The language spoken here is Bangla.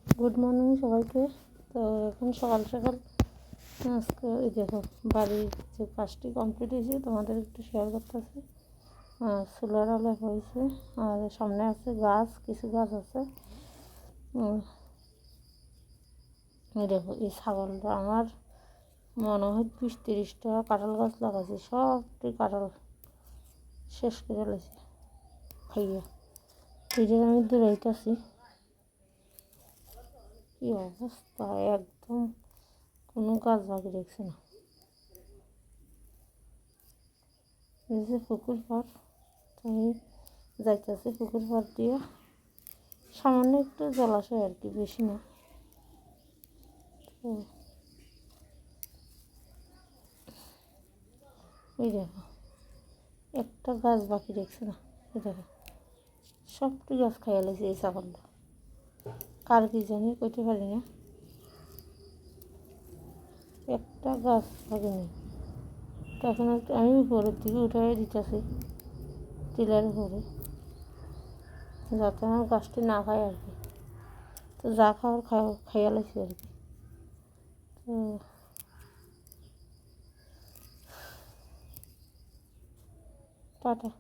গুড মর্নিং সবাইকে। তো এখন সকাল সকাল আজকে এই দেখো বাড়ির যে কাজটি কমপ্লিট হয়েছে তোমাদের একটু শেয়ার করতেছি। সোলার আলো হয়েছে আর সামনে আছে গাছ, কিছু গাছ আছে। এই দেখো এই ছাগলটা আমার মনে হয় 20-30টা কাঁঠাল গাছ লাগাইছে, সবটি কাঁঠাল শেষ করে ফেলেছে খাইয়া। এটার আমি দৌড়াইতেছি, কি অবস্থা, একদম কোনো গাছ বাকি দেখছে না। এই যে পুকুর পাড়, আমি যাইতেছি পুকুর পাড় দিয়ে, সামান্য একটু জলাশয় আর কি, বেশি না। তো এই দেখো একটা গাছ বাকি দেখছে না। এই দেখো সবটি গাছ খাইয়া লেগেছে এই ছাগলটা, কার কি জানি কইতে পারি না, একটা গাছ বাকি নেই। তখন আমি উপরের দিকে উঠাই দিতেছি টিলার উপরে, যাতে আমার গাছটি না খায় আর কি। তো যা খাওয়ার খাইয়া লাগছে আর কি। তো টাটা।